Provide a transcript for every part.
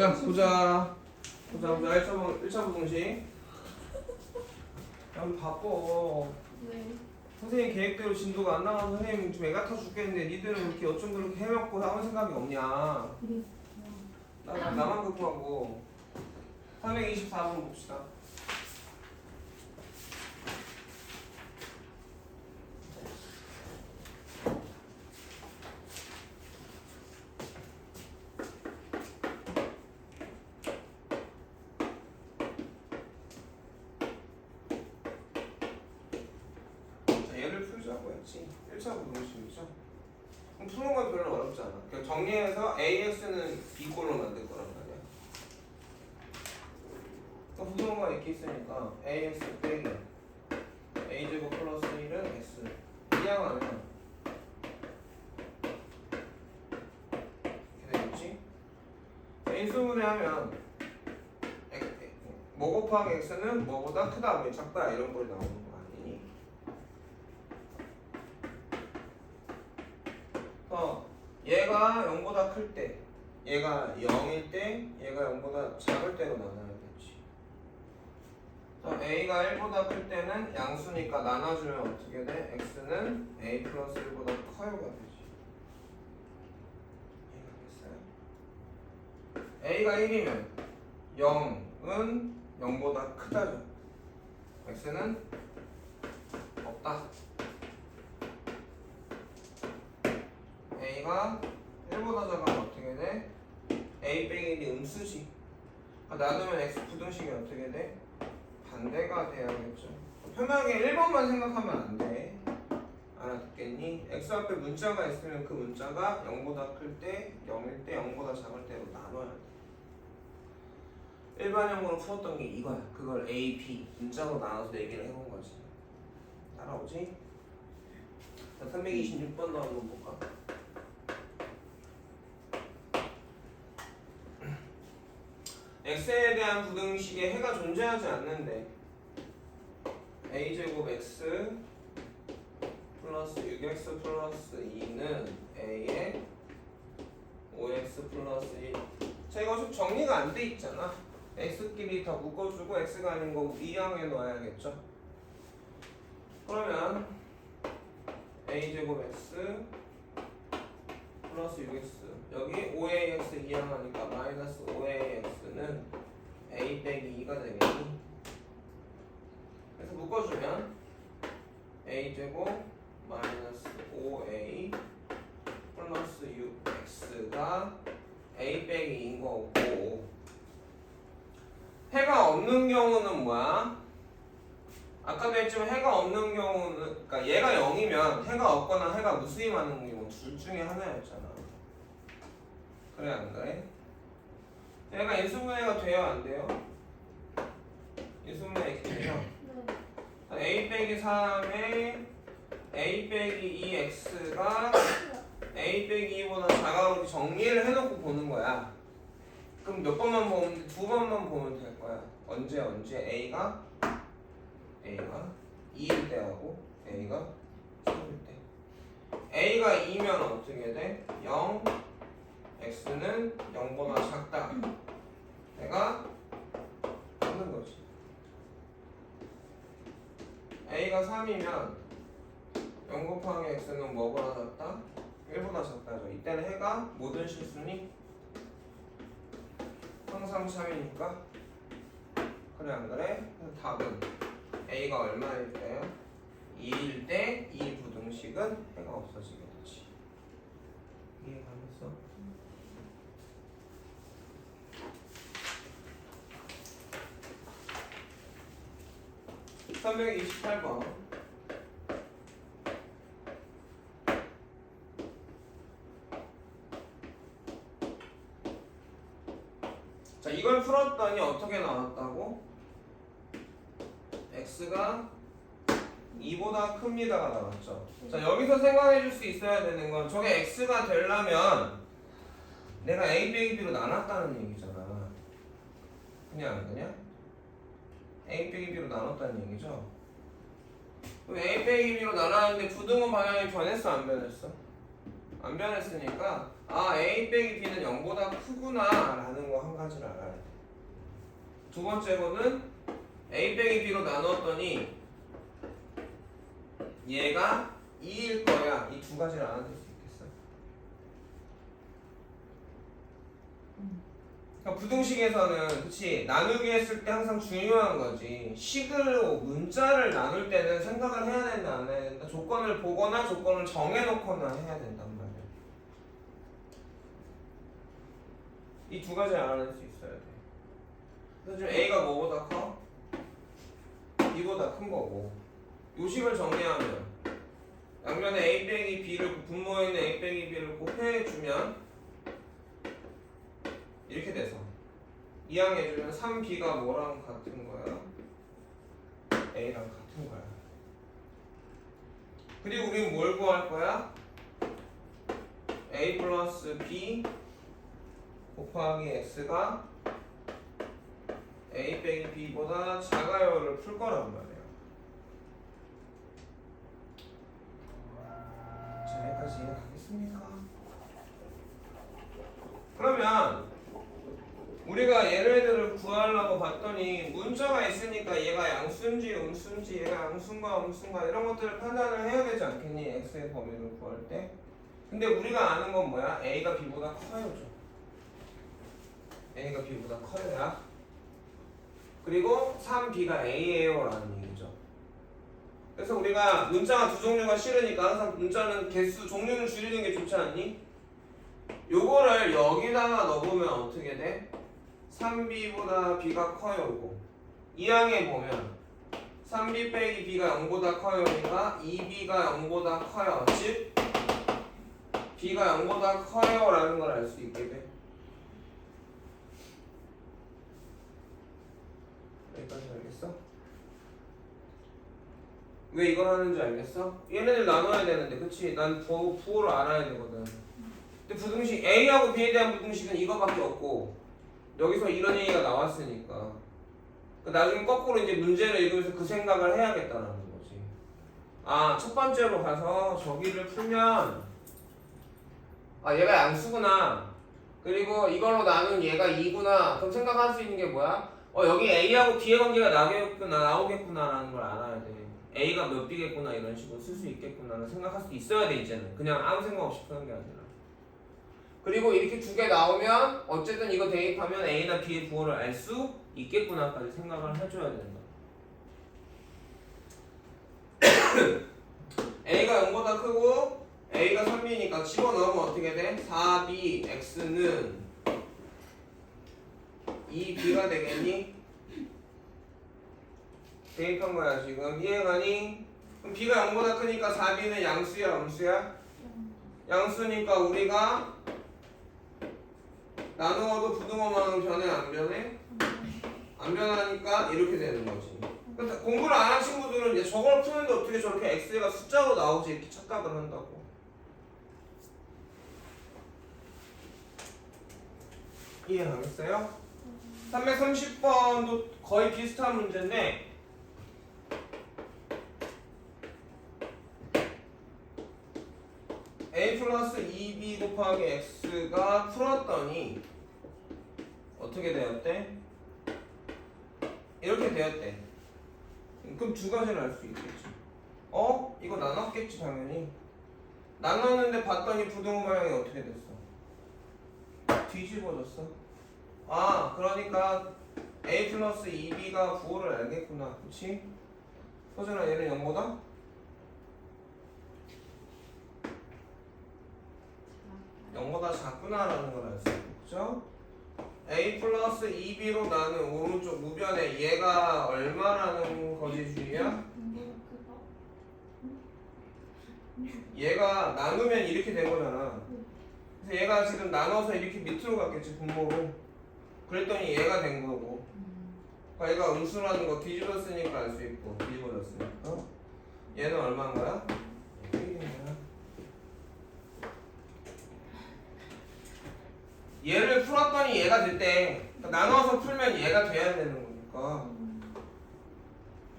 자, 보자. 1차 부등식. 야, 바빠. 네. 선생님 계획대로 진도가 안 나가서 선생님 좀 애가 타 죽겠는데 니들은 이렇게 어쩜 그렇게 해먹고 아무 생각이 없냐. 나만 급하고. 324번 봅시다. 얘를 풀자고 했지. 1차 부등식이죠. 그럼 푸는 건 별로 어렵지 않아. 그냥 정리해서 AX는 B꼴로 만들 거란 말이야. 또 부등호가 이렇게 있으니까 AX 빼기 A제곱 플러스 1은 X 이항하면 이렇게 되겠지? 인수분해 하면 뭐 곱하기 X는 뭐보다 크다, 뭐 작다 이런 꼴이 나오는 거 아니니? 얘가 0보다 클 때, 얘가 0일 때, 얘가 0보다 작을 때로 나눠야겠지. A가 1보다 클 때는 양수니까 나눠주면 어떻게 돼? X는 A 플러스 1보다 커요가 되지. 이해가겠어요? A가 1이면 0은 0보다 크다죠. X는 없다. A가 1보다 작으면 어떻게 돼? A 빼기 1이 음수지. 나누면 X 부등식이 어떻게 돼? 반대가 돼야겠죠. 편하게 1번만 생각하면 안 돼. 알아듣겠니? X 앞에 문자가 있으면 그 문자가 0보다 클 때, 0일 때, 0보다 작을 때로 나눠야 돼. 일반형으로 풀었던 게 이거야. 그걸 A, B 문자로 나눠서 얘기를 해본 거지. 따라오지? 326번도 한번 볼까? x에 대한 부등식에 해가 존재하지 않는데 a제곱 x 플러스 6x 플러스 2는 a에 5x 플러스 1. 자, 이거 좀 정리가 안 돼 있잖아. x끼리 다 묶어주고 x가 아닌 거 이항에 넣어야겠죠. 그러면 a제곱 x 플러스 6x 여기 5ax 이항하니까 마이너스 5ax는 a 빼기 2가 되겠니? 그래서 묶어주면 a제곱 마이너스 5a 플러스 6x가 a 빼기 2인 거고, 해가 없는 경우는 뭐야? 아까도 했지만 해가 없는 경우는, 그러니까 얘가 0이면 해가 없거나 해가 무수히 많은 경우 둘 중에 하나였잖아. 그래 안 그래? 얘가 인수분해가 돼요 안 돼요? 인수분해 이렇게 되죠? 네. a 빼기 3에 a 빼기 2x가 a 빼기 2보다 작아오지 정리를 해놓고 보는 거야. 그럼 몇 번만 보면 돼? 두 번만 보면 될 거야. 언제 a가 2일 때하고 a가 3일 때. a가 2면 어떻게 돼? 0 x는 0보다 작다. 내가 하는 거지. a가 3이면 0 곱하기 x는 뭐보다 작다? 1보다 작다죠. 이때는 해가 모든 실수니 항상 3이니까. 그래 안 그래? 그래서 답은 a가 얼마일 때요? 2일 때 이 부등식은 해가 없어지게 되지. 이해가겠어? 328번. 자, 이걸 풀었더니 어떻게 나왔다고? x가 2보다 큽니다가 나왔죠. 자, 여기서 생각해 줄 수 있어야 되는 건 저게 x가 되려면 내가 a 빼기 b로 나눴다는 얘기잖아. 그냥 안 그냥? a 빼기 b로 나눴다는 얘기죠. 그럼 a 빼기 b로 나눴는데 부등호 방향이 변했어 안 변했어? 안 변했으니까 아 A 빼기 B는 0보다 크구나 라는 거 한 가지를 알아야 돼. 두 번째 거는 A 빼기 B로 나눴더니 얘가 2일 거야. 이 두 가지를 알아둘 수 있겠어? 그러니까 부등식에서는 그치 나누기 했을 때 항상 중요한 거지. 식으로 문자를 나눌 때는 생각을 해야 된다 안 해야 된다. 조건을 보거나 조건을 정해놓거나 해야 된단 말이야. 이 두 가지를 알아낼 수 있어야 돼. 그래서 지금 A가 뭐보다 커? B보다 큰 거고 요식을 정리하면 양면에 A 빼기 B를 분모에 있는 A 빼기 B를 곱해주면 이렇게 돼서 이항해주면 3B가 뭐랑 같은 거야? A랑 같은 거야. 그리고 우리는 뭘 구할 거야? A 플러스 B 곱하기 X가 A 빼기 B보다 작아요를 풀 거란 말이야. 자, 여기까지 이해가겠습니까? 그러면 우리가 얘네들을 구하려고 봤더니 문자가 있으니까 얘가 양수인지 음수인지 얘가 양수인가 음수인가 이런 것들을 판단을 해야 되지 않겠니? x의 범위를 구할 때. 근데 우리가 아는 건 뭐야? a가 b보다 커요죠. a가 b보다 커요야. 그리고 3b가 a예요 라는 얘기죠. 그래서 우리가 문자가 두 종류가 싫으니까 항상 문자는 개수 종류를 줄이는 게 좋지 않니? 요거를 여기다가 넣어보면 어떻게 돼? 3b보다 b가 커요고 이항에 보면 3b 빼기 b가 0보다 커요니까 2b가 0보다 커요. 즉 b가 0보다 커요 라는 걸 알 수 있게 돼. 여기까지 알겠어? 왜 이걸 하는지 알겠어? 얘네들 나눠야 되는데 그치? 난 부호를 알아야 되거든. 근데 부등식 A하고 B에 대한 부등식은 이거밖에 없고 여기서 이런 얘기가 나왔으니까 나중에 거꾸로 이제 문제를 읽으면서 그 생각을 해야겠다는 거지. 아, 첫 번째로 가서 저기를 풀면 아 얘가 양수구나. 그리고 이걸로 나눈 얘가 2구나. 그럼 생각할 수 있는 게 뭐야? 여기 A하고 B의 관계가 나오겠구나라는 걸 알아야 돼. A가 몇 B겠구나 이런 식으로 쓸 수 있겠구나를 생각할 수 있어야 돼 이제는. 그냥 아무 생각 없이 푸는 게 아니라. 그리고 이렇게 두 개 나오면 어쨌든 이거 대입하면 A나 B의 부호를 알 수 있겠구나까지 생각을 해줘야 된다. A가 0보다 크고 A가 3B니까 집어넣으면 어떻게 돼? 4B X는 2B가 되겠니? 대입한 거야 지금. 이해가니? 그럼 B가 0보다 크니까 4B는 양수야 음수야? 양수니까 우리가 나누어도 부등호만은 변해 안 변해? 안 변하니까 이렇게 되는 거지. 그러니까 공부를 안 한 친구들은 이제 저걸 푸는데 어떻게 저렇게 x가 숫자로 나오지 이렇게 착각을 한다고. 이해하겠어요? 330번도 거의 비슷한 문제인데 a 플러스 2b 곱하기 x가 풀었더니 어떻게 되었대? 이렇게 되었대. 그럼 두 가지를 알 수 있겠지. 이거 나눴겠지 당연히. 나눴는데 봤더니 부등호 모양이 어떻게 됐어? 뒤집어졌어. 아 그러니까 a 플러스 2b가 부호를 알겠구나. 그치? 서준아 얘는 0보다? 영보다 작구나라는 걸 알 수 있고, 그죠? A 플러스 2B로 나는 오른쪽 무변에 얘가 얼마라는 거짓줄이야? 얘가 나누면 이렇게 된 거잖아. 그래서 얘가 지금 나눠서 이렇게 밑으로 갔겠지, 분모로. 그랬더니 얘가 된 거고. 그러니까 얘가 음수라는 거 뒤집었으니까 알 수 있고, 뒤집어졌으니까. 얘는 얼마인 거야? 1인 거야. 얘를 풀었더니 얘가 됐대. 그러니까 나눠서 풀면 얘가 돼야 되는 거니까.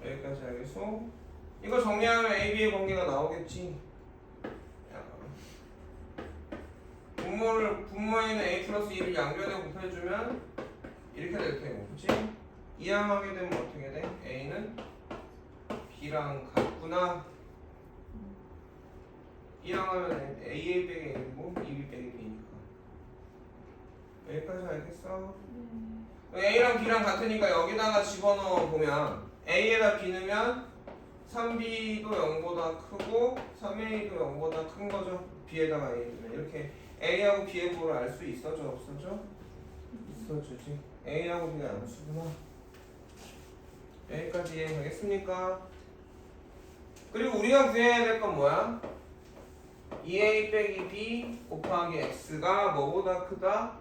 여기까지 알겠어? 이거 정리하면 A, B의 관계가 나오겠지. 분모에는 a 플러스 2를 양변에 곱해주면 이렇게 될 테고, 그치? 이항하게 되면 어떻게 돼? a는 b랑 같구나. 이항하면 a 빼기 a고 2b 빼기 b니까. 여기까지 알겠어? a랑 b랑 같으니까 여기다가 집어넣어 보면 a에다 b 넣으면 3b도 0보다 크고 3a도 0보다 큰 거죠. b에다가 a 넣으면 이렇게 a하고 b의 부호를 알 수 있어져 없어져? 있어주지. a하고 b가 양수구나. 여기까지 이해가겠습니까? 그리고 우리가 구해야 될 건 뭐야? 2a 빼기 b 곱하기 x가 뭐보다 크다?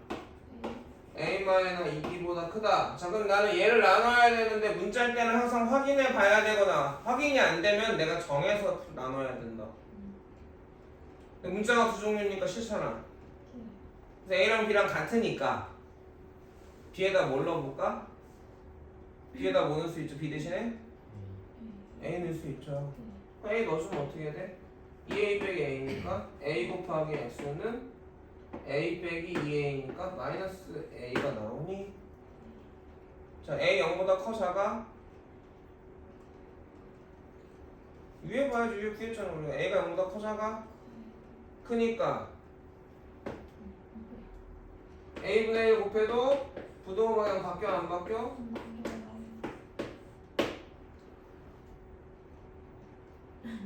a-2b보다 크다. 자, 그럼 나는 얘를 나눠야 되는데 문자일 때는 항상 확인해 봐야 되거나 확인이 안 되면 내가 정해서 나눠야 된다. 근데 문자가 두 종류니까 싫잖아. 그래서 a랑 b랑 같으니까 b에다 뭘 넣어볼까? b에다 뭐 넣을 수 있죠? b 대신에? a 넣을 수 있죠. a 넣어주면 어떻게 돼? 2a 빼기 a니까 a 곱하기 x는 a 빼기 2a니까 마이너스 a가 나오니? 자, a 0보다 커 작아? 위에 봐야지. 위에 구했잖아 우리가. a가 0보다 커 작아? 크니까 a분의 1 곱해도 부동호 방향 바뀌어 안 바뀌어?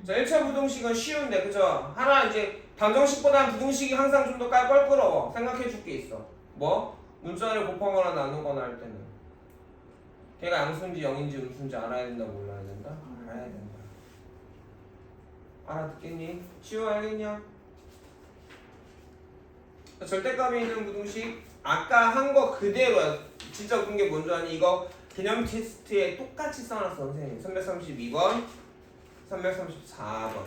자, 1차 부등식은 쉬운데 그죠? 하나 이제 방정식보다는 부등식이 항상 좀 더 껄끄러워. 생각해 줄 게 있어. 뭐? 문자를 곱하거나 나누거나 할 때는 걔가 양수인지 0인지 음수인지 알아야 된다 몰라야 된다? 알아야 된다. 알아듣겠니? 쉬워 알겠냐? 절대값이 있는 부등식 아까 한 거 그대로야. 진짜 웃긴 게 뭔지 아니? 이거 개념 테스트에 똑같이 써놨어 선생님. 332번 334번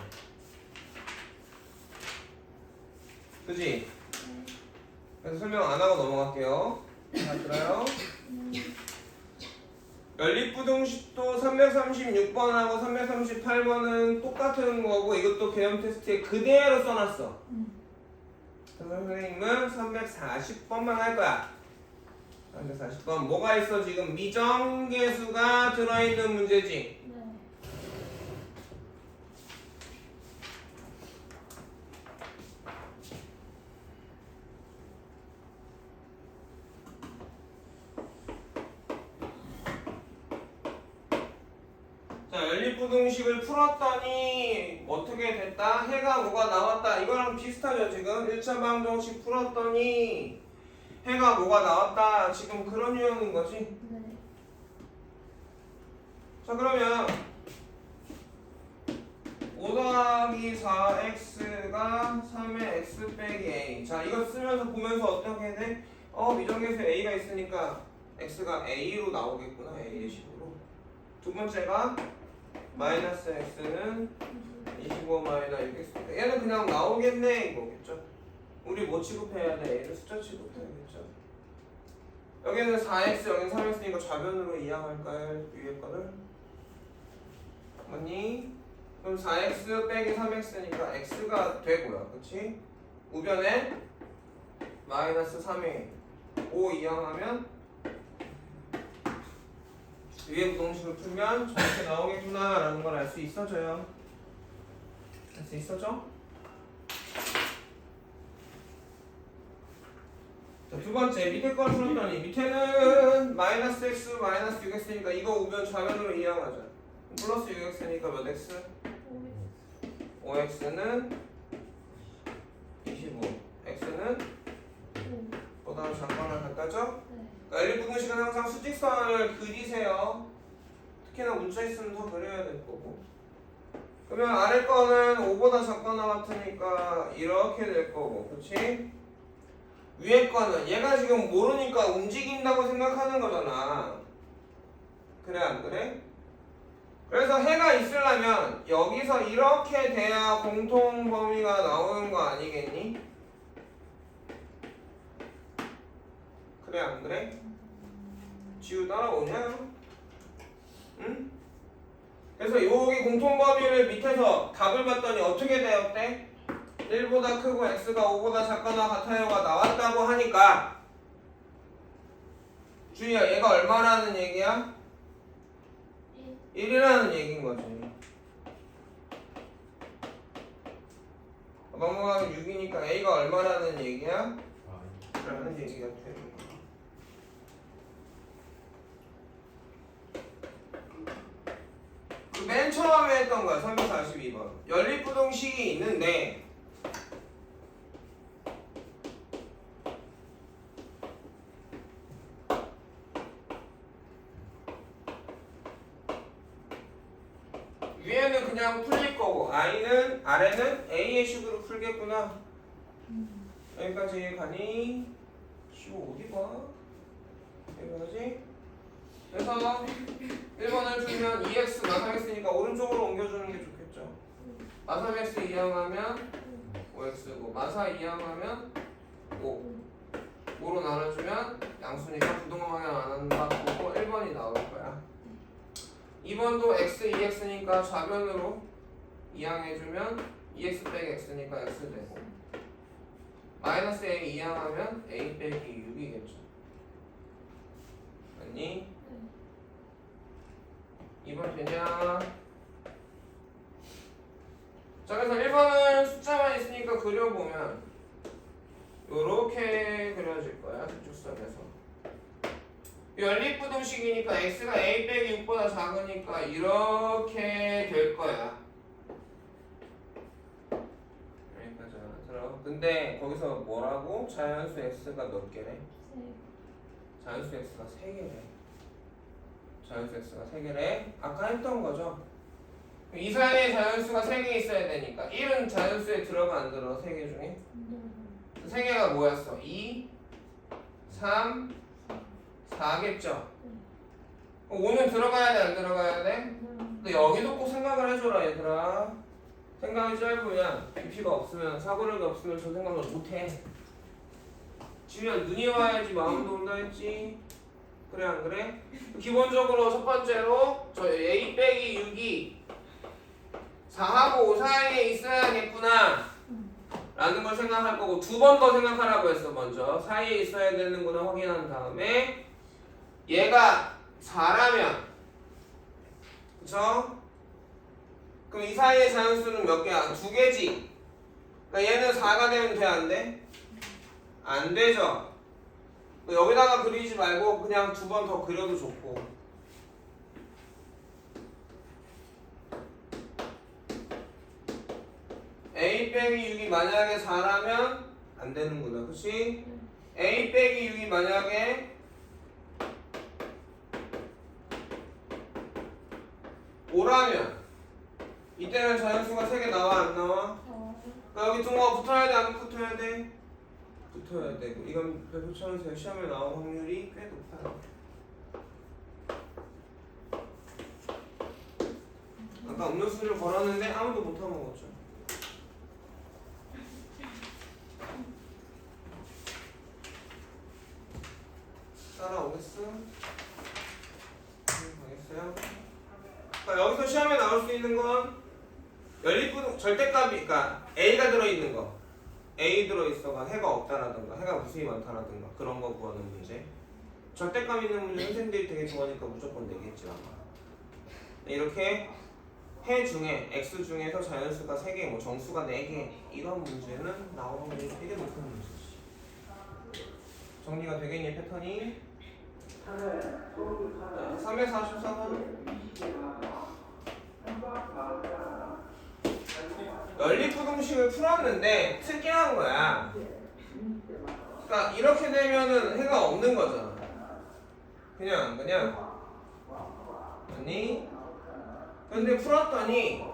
그지? 그래서 설명 안 하고 넘어갈게요. 자, 들어요? 연립부등식도 336번하고 338번은 똑같은 거고 이것도 개념 테스트에 그대로 써놨어. 그래서 선생님은 340번만 할 거야. 340번 뭐가 있어? 지금 미정계수가 들어있는 문제지. 연립부등식을 풀었더니 어떻게 됐다? 해가 뭐가 나왔다. 이거랑 비슷하죠 지금? 1차 방정식 풀었더니 해가 뭐가 나왔다. 지금 그런 유형인 거지? 자, 그러면 5 더하기 4x가 3의 x 빼기 a. 자, 이거 쓰면서 보면서 어떻게 돼? 미정계수 a가 있으니까 x가 a로 나오겠구나. a의 식으로. 두 번째가 마이너스 x는 25 마이너스 6x. 얘는 그냥 나오겠네 이거겠죠. 우리 뭐 취급해야 돼? 얘를 숫자 취급해야겠죠. 여기는 4x, 여기는 3x니까 좌변으로 이항할까요? 위에 거를? 맞니? 그럼 4x 빼기 3x니까 x가 되고요. 그치? 우변에 마이너스 3에 5 이항하면 위에 부동식을 풀면 저렇게 나오겠구나 라는 걸 알 수 있어져요. 알 수 있어져? 자, 두 번째 밑에 걸 풀었더니 밑에는 마이너스 x 마이너스 6x니까 이거 우변 좌변으로 이항하자. 플러스 6x니까 몇 x? 5x는 25 x는 보다 작거나 같다죠? 연립부등식은 항상 수직선을 그리세요. 특히나 문자 있으면 더 그려야 될 거고. 그러면 아래 거는 5보다 작거나 같으니까 이렇게 될 거고, 그렇지? 위에 거는 얘가 지금 모르니까 움직인다고 생각하는 거잖아. 그래 안 그래? 그래서 해가 있으려면 여기서 이렇게 돼야 공통 범위가 나오는 거 아니겠니? 그래 안 그래? 지우 따라오냐? 응? 그래서 여기 공통 범위를 밑에서 답을 봤더니 어떻게 되었대? 1보다 크고 x가 5보다 작거나 같아요가 나왔다고 하니까 주희야 얘가 얼마라는 얘기야? 1이라는 얘기인 거지. 넘어가면 6이니까 a가 얼마라는 얘기야? 라는 얘기가 되는 거야. 그 맨 처음에 했던 거야. 342번 연립부동식이 있는데 위에는 그냥 풀릴 거고 아래는 A의 식으로 풀겠구나. 여기까지 가니? 쉬워 어디 봐? 여기까지? 그래서 1번을 풀면 2x 마삼x니까 오른쪽으로 옮겨주는 게 좋겠죠. 마삼x 이항하면 5x고 마사 이항하면 5 5로 나눠주면 양수니까 부동항 안 한다 보고 1번이 나올 거야. 2번도 x, 2x니까 좌변으로 이항해주면 2x 빼기 x니까 x 되고 마이너스 a 이항하면 a 빼기 6이겠죠. 아니 2번 되냐? 자 그래서 1번은 숫자만 있으니까 그려보면 요렇게 그려질 거야. 수축선에서 연립부동식이니까 x가 a 빼기 6보다 작으니까 이렇게 될 거야. 여기까지 알아들어. 근데 거기서 뭐라고? 자연수 x가 몇 개래? 자연수 x가 3개래. 자연수 x가 3개래. 아까 했던 거죠. 이 사이에 자연수가 3개 있어야 되니까 1은 자연수에 들어가 안 들어? 3개 중에? 3개가 뭐였어? 2, 3, 4겠죠? 5는 들어가야 돼? 안 들어가야 돼? 근데 여기도 꼭 생각을 해줘라 얘들아. 생각이 짧으면 깊이가 없으면 사고력이 없으면 저 생각을 못해. 지면 눈이 와야지 마음도 온다 했지. 그래 안 그래? 기본적으로 첫 번째로 저 a 빼기 6이 4하고 5 사이에 있어야겠구나 라는 걸 생각할 거고 두 번 더 생각하라고 했어. 먼저 사이에 있어야 되는구나 확인한 다음에 얘가 4라면 그쵸? 그럼 이 사이의 자연수는 몇 개야? 2개지. 그러니까 얘는 4가 되면 돼 안 돼? 안 되죠. 여기다가 그리지 말고 그냥 두 번 더 그려도 좋고. a 빼기 6이 만약에 4라면 안 되는구나. 그치? a 빼기 6이 만약에 5라면 이때는 자연수가 3개 나와 안 나와? 그러니까 여기 등호가 붙어야 돼 안 붙어야 돼? 붙어야 되고 이건 별표처럼 시험에 나올 확률이 꽤 높아요. 아까 음료수를 걸었는데 아무도 못 타먹었죠. 따라오겠어? 알겠어요? 그러니까 여기서 시험에 나올 수 있는 건 연립부동 절대값이 그러니까 A가 들어있는 거 A 들어있어가 해가 없다라든가 해가 무수히 많다라든가 그런 거 구하는 문제. 절대값 있는 문제 선생님들이 되게 좋아하니까 무조건 내겠지 아마. 이렇게 해 중에 X 중에서 자연수가 3개 뭐 정수가 4개 이런 문제는 나오는 게 되게 높은 문제지. 정리가 되겠니 패턴이? 344번 연립부동식을 풀었는데 특이한 거야. 그러니까 이렇게 되면은 해가 없는 거잖아. 그냥 아니 근데 풀었더니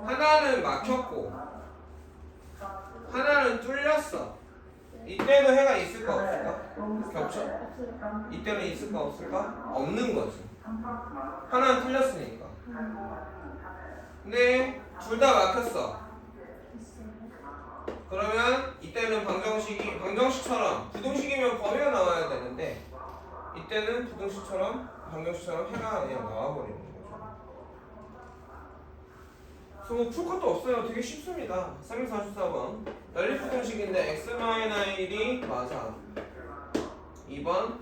하나는 막혔고 하나는 뚫렸어. 이때도 해가 있을까 없을까? 겹쳐? 이때는 있을까 없을까? 없는 거지. 하나는 틀렸으니까. 근데 둘 다 막혔어. 그러면 이때는 방정식처럼 부동식이면 범위가 나와야 되는데 이때는 방정식처럼 해가 그냥 나와버리는 거죠. 뭐 풀 것도 없어요. 되게 쉽습니다. 344번 연립부등식인데 x-1이 맞아. 2번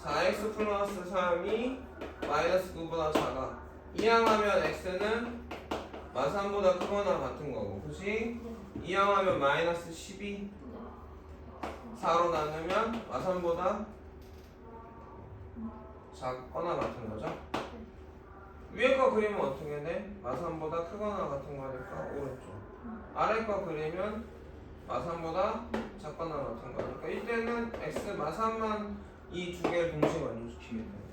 4x 플러스 3이 마이너스 9보다 작아. 이항하면 x는 마삼보다 크거나 같은 거고, 그치? 이항하면 마이너스 12 4로 나누면 마삼보다 작거나 같은 거죠. 위에 거 그리면 어떻게 돼? 마삼보다 크거나 같은 거니까 오른쪽. 아래 거 그리면 마삼보다 작거나 같은 거니까 이때는 x 마삼만 이 두 개를 동시에 만족시키게 돼.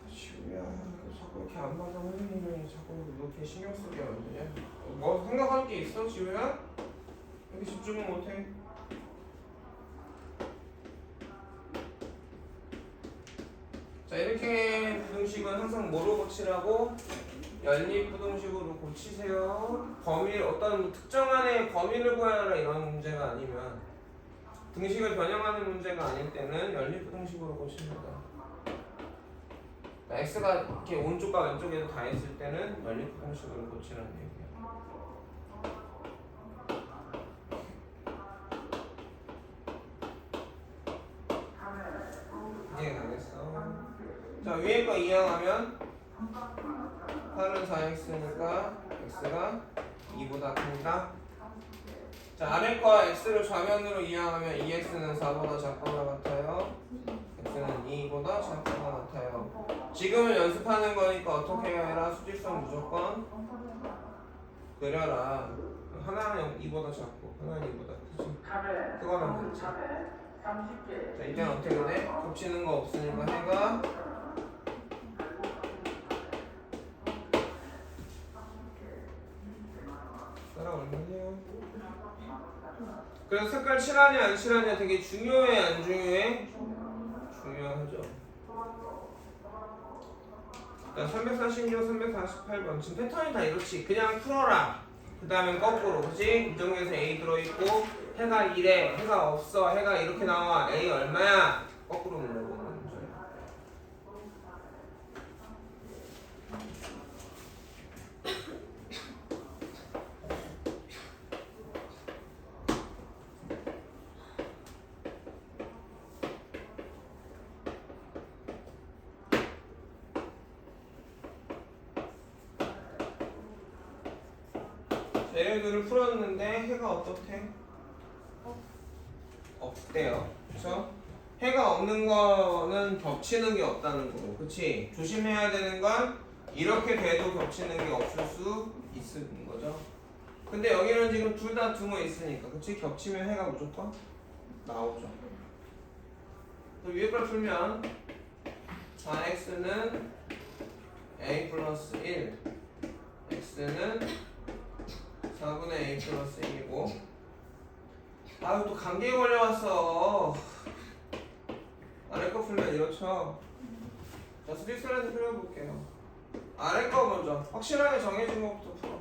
지우야, 자꾸 이렇게 안 맞아. 선생님이 자꾸 이렇게 신경 쓰게 만드냐? 뭐 생각할 게 있어, 지우야? 이렇게 집중을 못해? 자, 이렇게 부등식은 항상 뭐로 고치라고? 연립 부등식으로 고치세요. 범위, 어떤 특정한의 범위를 구하라 이런 문제가 아니면, 등식을 변형하는 문제가 아닐 때는 연립 부등식으로 고칩니다. x가 이렇게 오른쪽과 왼쪽에도 다 있을 때는 연립 부등식으로 고치라는 얘기예요. 이해 가겠어? 자, 위에 거 이항하면 8은 4x니까 x가 2보다 큽니다. 자, 아래 거 x를 좌면으로 이항하면 2x는 4보다 작거나 같아요. x는 2보다 작거나 같아요. 지금은 연습하는 거니까 어떻게 해라? 수직선 무조건 그려라. 하나는 2보다 작고 하나는 2보다 크지. 그거는 그렇지. 자, 이때는 어떻게 돼? 겹치는 거 없으니까 해가 따라올만해요. 그래서 색깔 칠하냐 안 칠하냐 되게 중요해 안 중요해? 중요하죠. 자, 346, 348번 지금 패턴이 다 이렇지. 그냥 풀어라. 그 다음엔 거꾸로, 그치? 이 정도에서 A 들어있고 해가 이래, 해가 없어, 해가 이렇게 나와. A 얼마야? 거꾸로 물어보는 문제야. 얘네들을 풀었는데 해가 어떻대? 없대요. 그쵸? 해가 없는 거는 겹치는 게 없다는 거고, 그치? 조심해야 되는 건 이렇게 돼도 겹치는 게 없을 수 있는 거죠. 근데 여기는 지금 둘 다 등호 있으니까, 그치? 겹치면 해가 무조건 나오죠. 또 위에 걸 풀면 4x는 a 플러스 1, x는 4분의 a 플러스 1이고, 아유 또 감기에 걸려왔어. 아래 거 풀면 이렇죠. 자, 수직선에서 풀어볼게요. 아래 거 먼저 확실하게 정해진 것부터 풀어.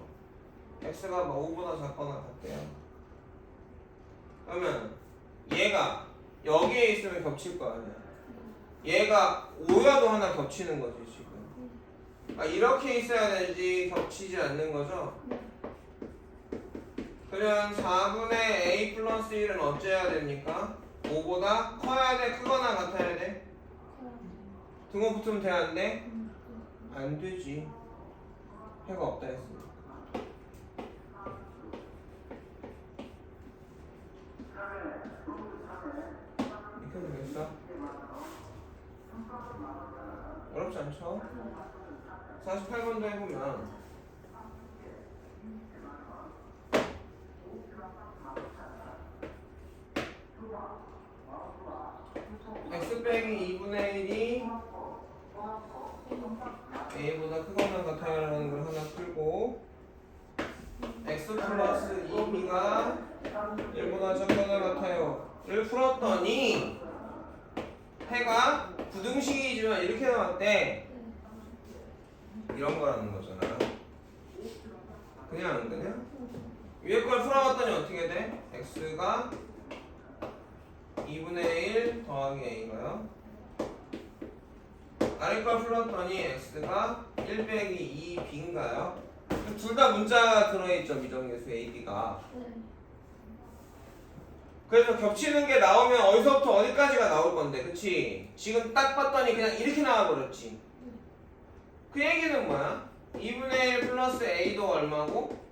x가 뭐 5보다 작거나 같대요. 그러면 얘가 여기에 있으면 겹칠 거 아니야. 얘가 5여도 하나 겹치는 거지 지금. 아, 이렇게 있어야 되지 겹치지 않는 거죠. 그러면 4분의 a 플러스 1은 어째야 됩니까? 5보다 커야 돼? 크거나 같아야 돼? 등호 붙으면 돼? 안 돼? 안 되지. 해가 없다 했으니까. 이렇게 되겠어? 어렵지 않죠? 48번도 해보면 x 빼기 2분의 1이 a보다 크거나 같아요라는 걸 하나 풀고 x 플러스 2b가 1보다 작거나 같아요를 풀었더니 해가 부등식이지만 이렇게 나왔대. 이런 거라는 거잖아. 그냥 위에 걸 풀어봤더니 어떻게 돼? x가 2분의 1 더하기 a가요. 아래과 풀었더니 x가 1 빼기 2b인가요? 둘 다 문자가 들어있죠, 미정계수 a, b가. 네. 그래서 겹치는 게 나오면 어디서부터 어디까지가 나올 건데, 그치? 지금 딱 봤더니 그냥 이렇게 나와버렸지. 그 얘기는 뭐야? 2분의 1 플러스 a도 얼마고?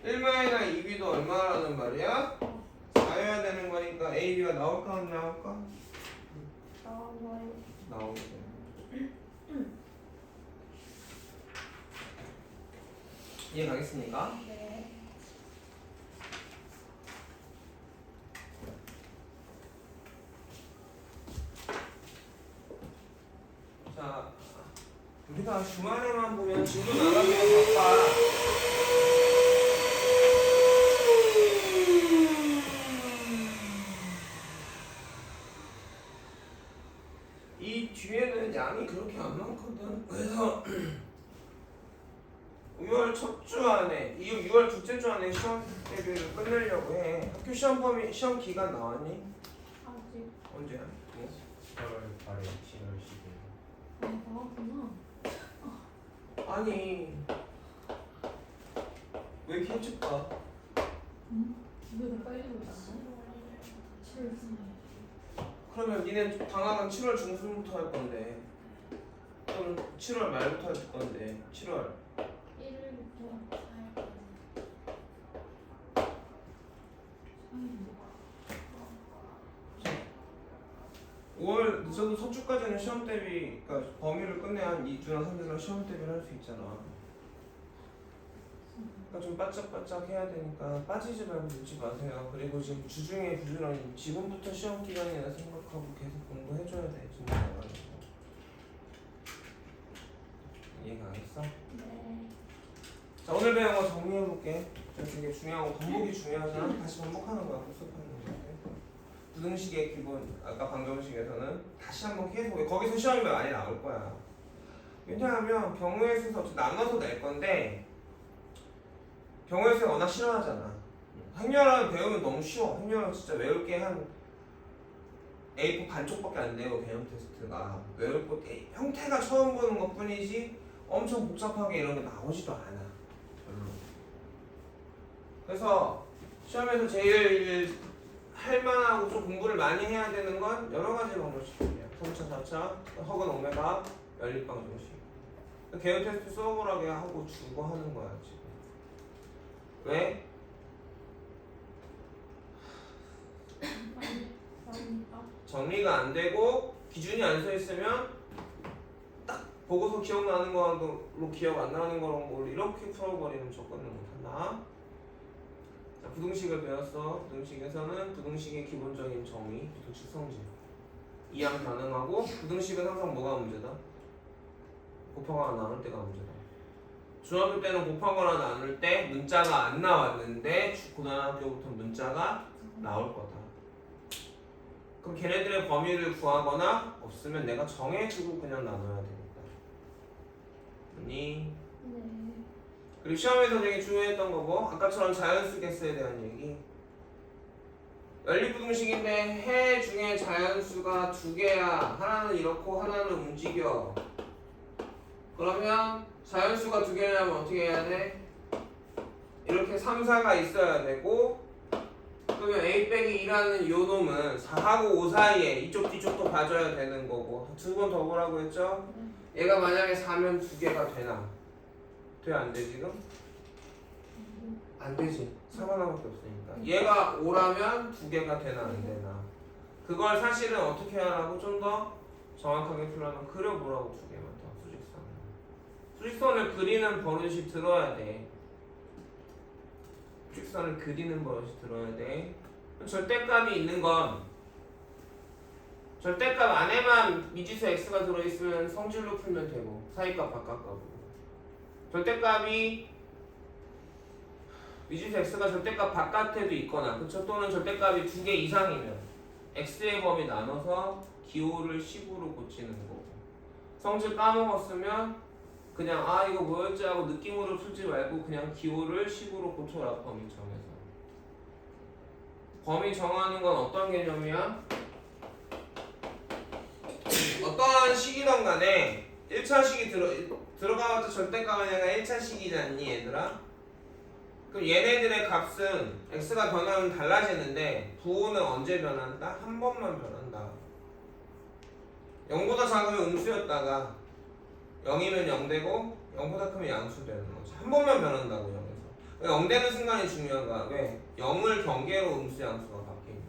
1-2b도 얼마라는 말이야? 4여야 되는 거니까 a, b가 나올까 안 나올까? 나와요. 나오게. 이해 가겠습니까? 네. 자, 우리가 주말에만 보면 진도 나가기가 바빠. 이 뒤에는 양이 그렇게 안 많거든. 그래서 6월 첫 주 안에, 6월 둘째 주 안에 시험 대비를 끝내려고 해. 학교 시험 범위, 시험 기간 나왔니? 아직. 언제야? 8월 8일, 7월 10일. 나왔구나. 아니, 왜 이렇게 일찍 가? 왜 빨리 오잖아? 7월 3일. 그러면 니네 방학은 7월 중순부터 할 건데, 또는 7월 말부터 할 건데, 7월 1일부터 4일까지. 5월 늦어도 첫 주까지는 시험 대비, 그러니까 범위를 끝내야 한 2주나 3주나 시험 대비를 할 수 있잖아. 그러니까 좀 바짝바짝 해야 되니까 빠지지 말고 늦지 마세요. 그리고 지금 주중에 부지런히 지금부터 시험 기간이라 생각하고 계속 공부해줘야 돼. 진짜 나가지고. 이해가 겠어? 네. 자, 오늘 배운 거 정리해볼게. 되게 중요하고 반복이 중요하잖아. 다시 반복하는 거야. 복습하는 거야. 부등식의 기본, 아까 방정식에서는 다시 한번 계속, 거기서 시험이 많이 나올 거야. 왜냐하면 경우의 수에서 어차피 나눠서 낼 건데 경우의 수를 워낙 싫어하잖아. 행렬은 배우면 너무 쉬워. 행렬은 진짜 외울 게 한 A4 반쪽밖에 안 되고 개념 테스트가 외울 거 형태가 처음 보는 것 뿐이지 엄청 복잡하게 이런 게 나오지도 않아. 별로. 그래서 시험에서 제일 할만하고 좀 공부를 많이 해야 되는 건 여러 가지 방정식이야. 3차, 4차, 허근 오메가, 연립 방정식. 개요 테스트 수업을하게 하고 주고 하는 거야 지금. 왜? 나오니까. 정리가 안 되고 기준이 안 서 있으면 딱 보고서 기억나는 거로 기억 안 나는 거랑 뭘 이렇게 풀어버리면 접근을 못한다. 자, 부등식을 배웠어. 부등식에서는 부등식의 기본적인 정의, 부등식 성질 이항 가능하고 부등식은 항상 뭐가 문제다? 곱하거나 나눌 때가 문제다. 중학교 때는 곱하거나 나눌 때 문자가 안 나왔는데 고등학교부터 문자가 나올 거다. 그럼 걔네들의 범위를 구하거나 없으면 내가 정해주고 그냥 나눠야 되겠다. 아니? 네. 그리고 시험에서 되게 중요했던 거고 아까처럼 자연수 개수에 대한 얘기. 연립부등식인데 해 중에 자연수가 두 개야. 하나는 이렇고 하나는 움직여. 그러면 자연수가 두 개라면 어떻게 해야 돼? 이렇게 3, 4가 있어야 되고 그러면 a 빼기 2라는 요 놈은 4하고 5 사이에 이쪽 뒤쪽도 봐줘야 되는 거고 두 번 더 보라고 했죠? 얘가 만약에 4면 두 개가 되나? 돼? 안 돼 지금? 안 되지. 4가 하나밖에 없으니까 얘가 5라면 두 개가 되나 안 되나 그걸 사실은 어떻게 하라고 좀 더 정확하게 풀려면 그려보라고 두 개만 더 수직선을 그리는 버릇이 들어야 돼. 수직선을 그리는 버릇이 들어야 돼. 절대값이 있는 건 절대값 안에만 미지수 x가 들어있으면 성질로 풀면 되고 사이값 바깥값으로 절대값이 미지수 x가 절대값 바깥에도 있거나 그쵸? 또는 절대값이 두 개 이상이면 x의 범위 나눠서 기호를 10으로 고치는 거고 성질 까먹었으면 그냥 아 이거 뭐였지 하고 느낌으로 풀지 말고 그냥 기호를 10으로 고쳐라. 범위 정해서. 범위 정하는 건 어떤 개념이야? 어떠한 식이든 간에 1차식이 들어가봤자 절대값은 얘가 1차식이지 않니 얘들아? 그럼 얘네들의 값은 x가 변하면 달라지는데 부호는 언제 변한다? 한 번만 변한다. 0보다 작으면 음수였다가 0이면 0 되고 0보다 크면 양수 되는 거지. 한 번만 변한다고 0에서. 0 되는 순간이 중요한 거야. 왜? 0을 경계로 음수 양수가 바뀌니까.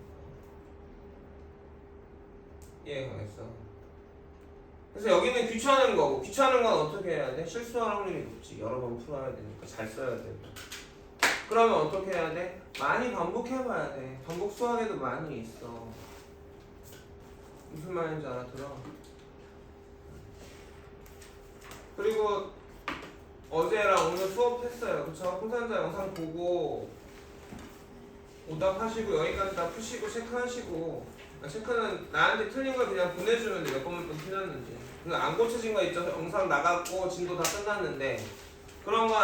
이해 가겠어? 그래서 여기는 귀찮은 거고, 귀찮은 건 어떻게 해야 돼? 실수할 확률이 높지. 여러 번 풀어야 되니까 잘 써야 되고. 그러면 어떻게 해야 돼? 많이 반복해봐야 돼. 반복 수학에도 많이 있어. 무슨 말인지 알아들어? 그리고 어제랑 오늘 수업했어요. 그쵸? 풍산자 영상 보고 오답하시고 여기까지 다 푸시고 체크하시고, 체크는 나한테 틀린 걸 그냥 보내주면 돼. 몇 번만 또 틀렸는지. 안 고쳐진 거 있죠? 영상 나갔고 진도 다 끝났는데 그런 거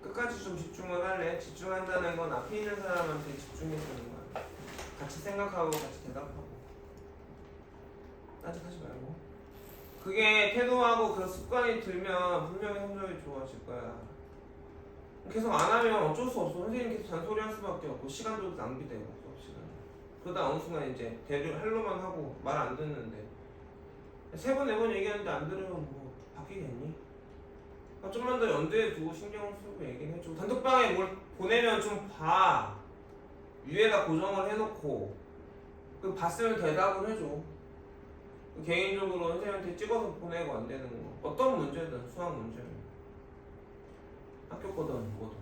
끝까지 좀 집중을 할래? 집중한다는 건 앞에 있는 사람한테 집중해주는 거야. 같이 생각하고 같이 대답하고 딴짓하지 말고. 그게 태도하고 그 습관이 들면 분명히 성적이 좋아질 거야. 계속 안 하면 어쩔 수 없어. 선생님 계속 잔소리 할 수밖에 없고 시간도 낭비되고 수업 시간. 그러다 어느 순간 이제 할로만 하고 말 안 듣는데 3번 4번 얘기하는데 안 들으면 뭐 바뀌겠니? 좀만 더 염두에 두고 신경을 쓰고 얘기를 해줘. 단톡방에 뭘 보내면 좀 봐. 위에다 고정을 해놓고 그 봤으면 대답을 해줘. 개인적으로 선생님한테 찍어서 보내고 안 되는 거. 어떤 문제든 수학 문제는 학교 거든 뭐든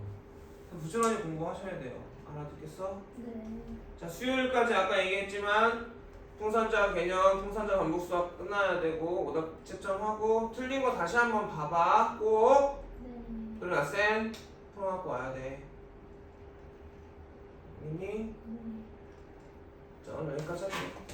부지런히 공부하셔야 돼요. 알아듣겠어? 네. 자, 수요일까지 아까 얘기했지만 풍선자 개념, 풍선자 반복 수학 끝나야 되고 오답 채점하고 틀린 거 다시 한번 봐봐 꼭. 네. 그리고 나쌤 풀어갖고 와야 돼. 알겠니? 네. 자, 오늘 여기까지 할게요.